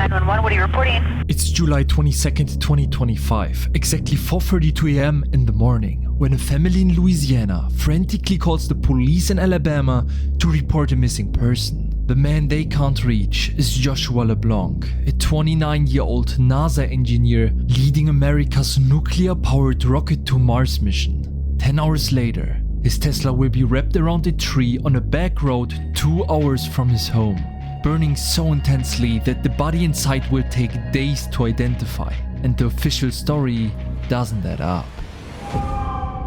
911, what are you reporting? It's July 22nd, 2025, exactly 4:32 a.m. in the morning, when a family in Louisiana frantically calls the police in Alabama to report a missing person. The man they can't reach is Joshua Leblanc, a 29-year-old NASA engineer leading America's nuclear-powered rocket to Mars mission. 10 hours later, his Tesla will be wrapped around a tree on a back road 2 hours from his home, burning so intensely that the body inside will take days to identify, and the official story doesn't add up.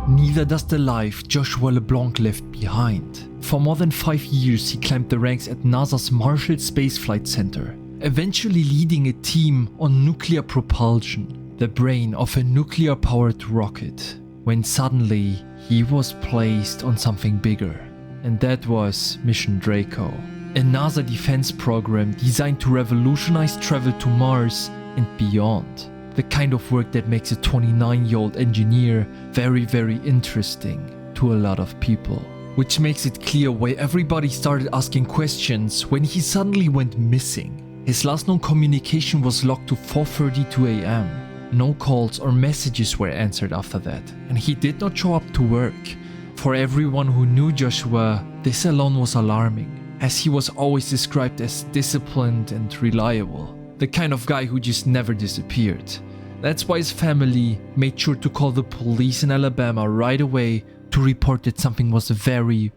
Neither does the life Joshua Leblanc left behind. For more than 5 years, he climbed the ranks at NASA's Marshall Space Flight Center, eventually leading a team on nuclear propulsion, the brain of a nuclear-powered rocket, when suddenly he was placed on something bigger. And that was Mission Draco, a NASA defense program designed to revolutionize travel to Mars and beyond. The kind of work that makes a 29-year-old engineer very interesting to a lot of people. Which makes it clear why everybody started asking questions when he suddenly went missing. His last known communication was logged to 4:32 a.m. No calls or messages were answered after that, and he did not show up to work. For everyone who knew Joshua, this alone was alarming, as he was always described as disciplined and reliable. The kind of guy who just never disappeared. That's why his family made sure to call the police in Alabama right away to report that something was very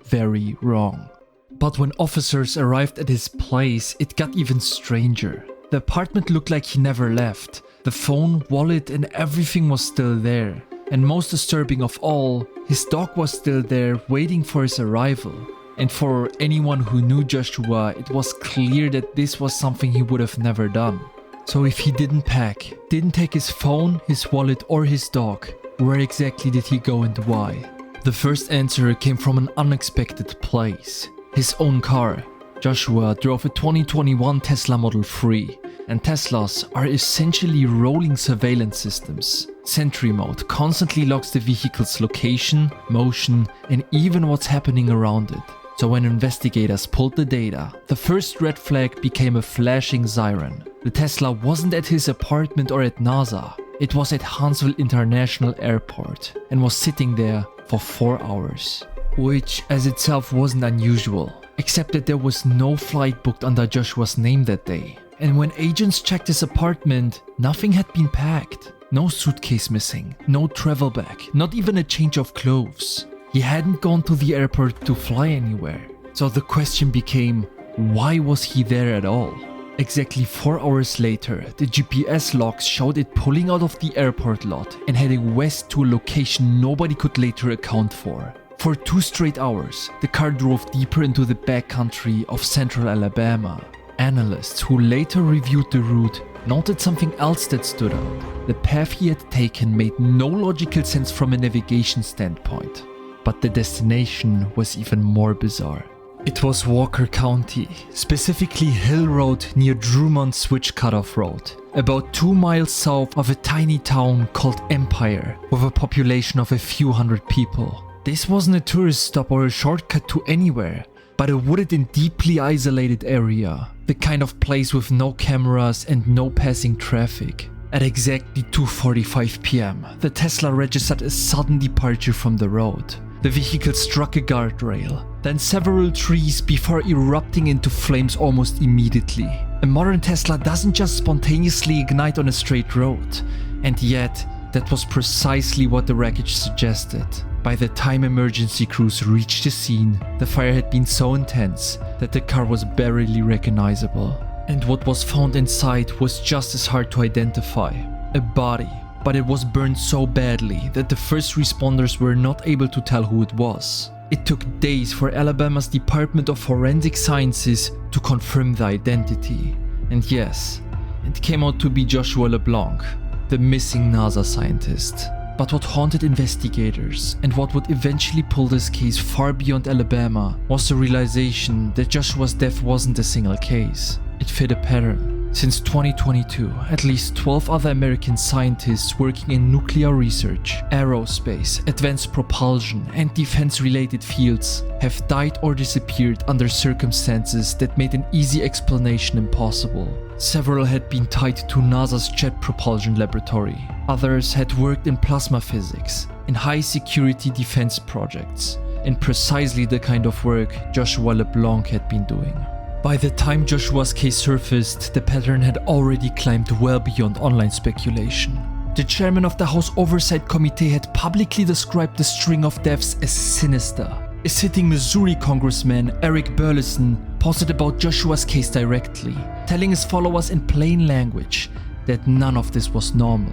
wrong. But when officers arrived at his place, it got even stranger. The apartment looked like he never left. The phone, wallet and everything was still there. And most disturbing of all, his dog was still there waiting for his arrival. And for anyone who knew Joshua, it was clear that this was something he would have never done. So if he didn't pack, didn't take his phone, his wallet or his dog, where exactly did he go and why? The first answer came from an unexpected place. His own car. Joshua drove a 2021 Tesla Model 3, and Teslas are essentially rolling surveillance systems. Sentry mode constantly logs the vehicle's location, motion, and even what's happening around it. So when investigators pulled the data, the first red flag became a flashing siren. The Tesla wasn't at his apartment or at NASA. It was at Huntsville International Airport and was sitting there for 4 hours. Which as itself wasn't unusual, except that there was no flight booked under Joshua's name that day. And when agents checked his apartment, nothing had been packed. No suitcase missing, no travel bag, not even a change of clothes. He hadn't gone to the airport to fly anywhere. So the question became, why was he there at all? Exactly 4 hours later, the GPS logs showed it pulling out of the airport lot and heading west to a location nobody could later account for. For 2 straight hours, the car drove deeper into the backcountry of central Alabama. Analysts who later reviewed the route noted something else that stood out. The path he had taken made no logical sense from a navigation standpoint. But the destination was even more bizarre. It was Walker County, specifically Hill Road near Drummond Switch Cutoff Road, about 2 miles south of a tiny town called Empire, with a population of a few hundred people. This wasn't a tourist stop or a shortcut to anywhere, but a wooded and deeply isolated area, the kind of place with no cameras and no passing traffic. At exactly 2:45 p.m, the Tesla registered a sudden departure from the road. The vehicle struck a guardrail, then several trees before erupting into flames almost immediately. A modern Tesla doesn't just spontaneously ignite on a straight road, and yet that was precisely what the wreckage suggested. By the time emergency crews reached the scene, the fire had been so intense that the car was barely recognizable. And what was found inside was just as hard to identify. A body, but it was burned so badly that the first responders were not able to tell who it was. It took days for Alabama's Department of Forensic Sciences to confirm the identity. And yes, it came out to be Joshua Leblanc, the missing NASA scientist. But what haunted investigators, and what would eventually pull this case far beyond Alabama, was the realization that Joshua's death wasn't a single case. It fit a pattern. Since 2022, at least 12 other American scientists working in nuclear research, aerospace, advanced propulsion, and defense-related fields have died or disappeared under circumstances that made an easy explanation impossible. Several had been tied to NASA's Jet Propulsion Laboratory. Others had worked in plasma physics, in high-security defense projects, in precisely the kind of work Joshua Leblanc had been doing. By the time Joshua's case surfaced, the pattern had already climbed well beyond online speculation. The chairman of the House Oversight Committee had publicly described the string of deaths as sinister. A sitting Missouri congressman, Eric Burleson, posted about Joshua's case directly, telling his followers in plain language that none of this was normal.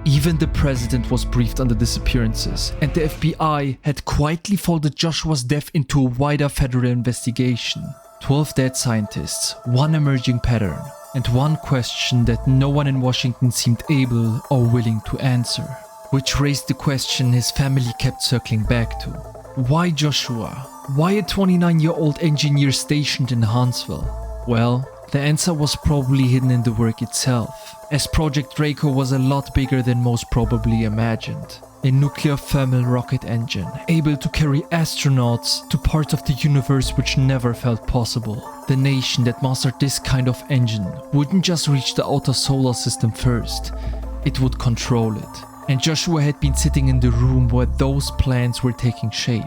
Even the president was briefed on the disappearances, and the FBI had quietly folded Joshua's death into a wider federal investigation. 12 dead scientists, one emerging pattern, and one question that no one in Washington seemed able or willing to answer. Which raised the question his family kept circling back to. Why Joshua? Why a 29-year-old engineer stationed in Huntsville? Well, the answer was probably hidden in the work itself, as Project Draco was a lot bigger than most probably imagined. A nuclear thermal rocket engine, able to carry astronauts to parts of the universe which never felt possible. The nation that mastered this kind of engine wouldn't just reach the outer solar system first, it would control it. And Joshua had been sitting in the room where those plans were taking shape.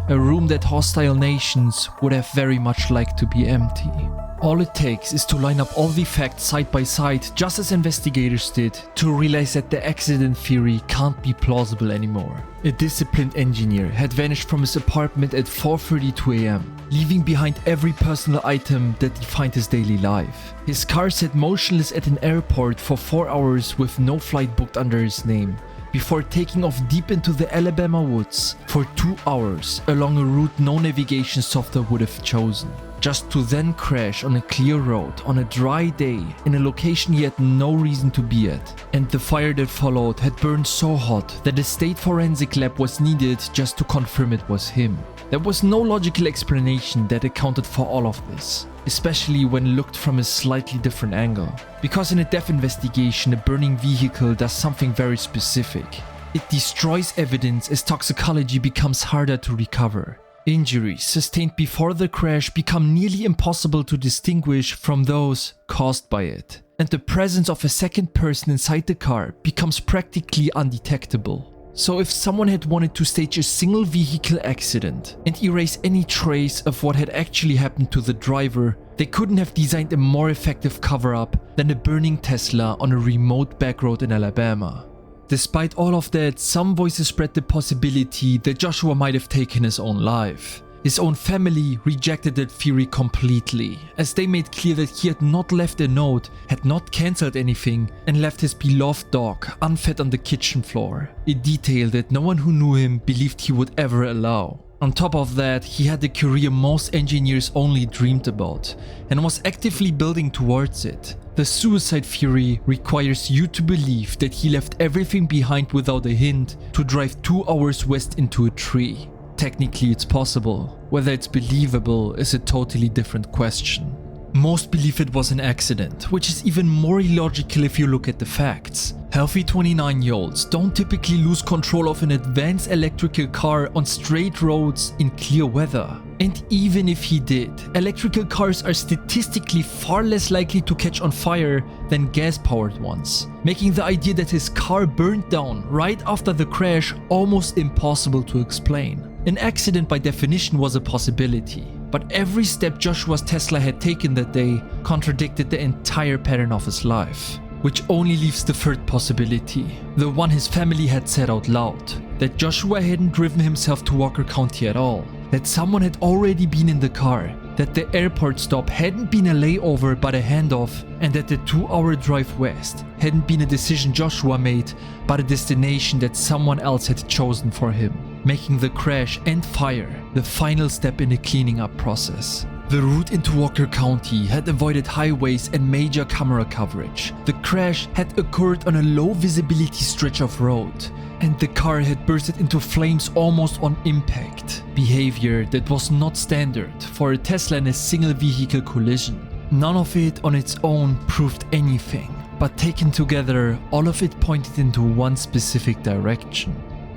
A room that hostile nations would have very much liked to be empty. All it takes is to line up all the facts side by side, just as investigators did, to realize that the accident theory can't be plausible anymore. A disciplined engineer had vanished from his apartment at 4:32 a.m., leaving behind every personal item that defined his daily life. His car sat motionless at an airport for 4 hours with no flight booked under his name, before taking off deep into the Alabama woods for 2 hours along a route no navigation software would have chosen, just to then crash on a clear road on a dry day in a location he had no reason to be at. And the fire that followed had burned so hot that a state forensic lab was needed just to confirm it was him. There was no logical explanation that accounted for all of this, especially when looked from a slightly different angle. Because in a death investigation, a burning vehicle does something very specific. It destroys evidence as toxicology becomes harder to recover. Injuries sustained before the crash become nearly impossible to distinguish from those caused by it. And the presence of a second person inside the car becomes practically undetectable. So if someone had wanted to stage a single vehicle accident and erase any trace of what had actually happened to the driver, they couldn't have designed a more effective cover-up than a burning Tesla on a remote back road in Alabama. Despite all of that, some voices spread the possibility that Joshua might have taken his own life. His own family rejected that theory completely, as they made clear that he had not left a note, had not cancelled anything, and left his beloved dog unfed on the kitchen floor, a detail that no one who knew him believed he would ever allow. On top of that, he had a career most engineers only dreamed about, and was actively building towards it. The suicide theory requires you to believe that he left everything behind without a hint to drive 2 hours west into a tree. Technically it's possible. Whether it's believable is a totally different question. Most believe it was an accident, which is even more illogical if you look at the facts. Healthy 29-year-olds don't typically lose control of an advanced electrical car on straight roads in clear weather. And even if he did, electrical cars are statistically far less likely to catch on fire than gas-powered ones, making the idea that his car burned down right after the crash almost impossible to explain. An accident by definition was a possibility, but every step Joshua's Tesla had taken that day contradicted the entire pattern of his life. Which only leaves the third possibility, the one his family had said out loud, that Joshua hadn't driven himself to Walker County at all, that someone had already been in the car, that the airport stop hadn't been a layover but a handoff, and that the 2-hour drive west hadn't been a decision Joshua made but a destination that someone else had chosen for him, making the crash and fire the final step in the cleaning up process. The route into Walker County had avoided highways and major camera coverage. The crash had occurred on a low visibility stretch of road, and the car had bursted into flames almost on impact. Behavior that was not standard for a Tesla in a single vehicle collision. None of it on its own proved anything, but taken together, all of it pointed into one specific direction.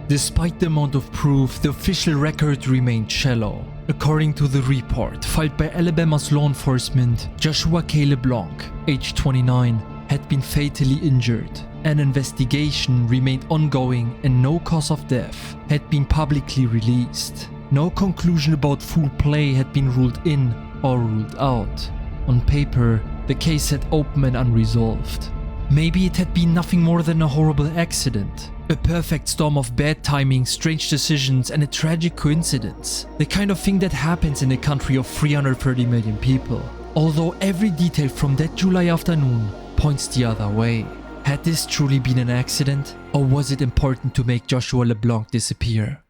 Despite the amount of proof, the official record remained shallow. According to the report filed by Alabama's law enforcement, Joshua Leblanc, age 29, had been fatally injured. An investigation remained ongoing and no cause of death had been publicly released. No conclusion about foul play had been ruled in or ruled out. On paper, the case sat open and unresolved. Maybe it had been nothing more than a horrible accident. A perfect storm of bad timing, strange decisions, and a tragic coincidence. The kind of thing that happens in a country of 330 million people. Although every detail from that July afternoon points the other way. Had this truly been an accident? Or was it important to make Joshua Leblanc disappear?